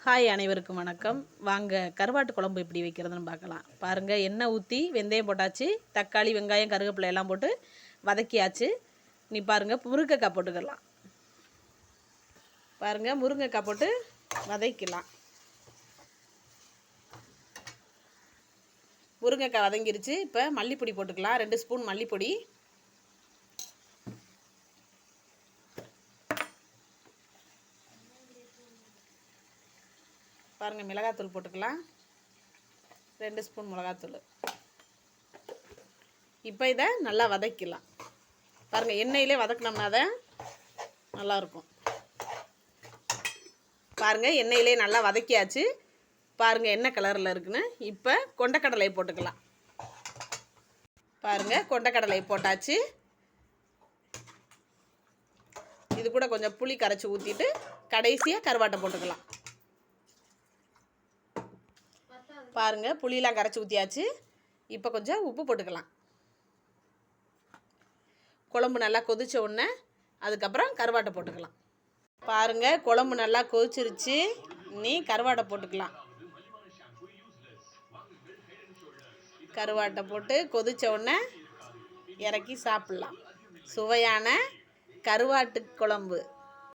Hi, அனைவருக்கும் வணக்கம். வாங்க கருவாட்டு குழம்பு எப்படி வைக்கிறதுன்னு பார்க்கலாம். பாருங்கள், எண்ணெய் ஊற்றி வெந்தயம் போட்டாச்சு, தக்காளி வெங்காயம் கருவேப்பிலை எல்லாம் போட்டு வதக்கியாச்சு. நீ பாருங்கள், முருங்கைக்காய் போட்டுக்கலாம். பாருங்கள், முருங்கைக்காய் போட்டு வதக்கலாம். முருங்கைக்காய் வதங்கிருச்சு. இப்போ மல்லிப்பொடி போட்டுக்கலாம். 2 ஸ்பூன் மல்லிப்பொடி, பாருங்கள் மிளகாத்தூள் போட்டுக்கலாம். 2 ஸ்பூன் மிளகாத்தூள். இப்போ இதை நல்லா வதக்கலாம். பாருங்கள், எண்ணெயிலே வதக்கினோம்னா தான் நல்லாயிருக்கும். பாருங்கள், எண்ணெயிலே நல்லா வதக்கியாச்சு. பாருங்கள் என்ன கலரில் இருக்குன்னு. இப்போ கொண்டக்கடலை போட்டுக்கலாம். பாருங்கள், கொண்டக்கடலை போட்டாச்சு. இது கூட கொஞ்சம் புளி கரைச்சி ஊற்றிட்டு கடைசியாக கருவாட்டை போட்டுக்கலாம். பாருங்கள், புளியெலாம் கரைச்சி ஊற்றியாச்சு. இப்போ கொஞ்சம் உப்பு போட்டுக்கலாம். குழம்பு நல்லா கொதிச்ச உடனே அதுக்கப்புறம் கருவாட்டை போட்டுக்கலாம். பாருங்கள், குழம்பு நல்லா கொதிச்சிருச்சு. நீ கருவாட்டை போட்டுக்கலாம். கருவாட்டை போட்டு கொதிச்ச உடனே இறக்கி சாப்பிட்லாம். சுவையான கருவாட்டு குழம்பு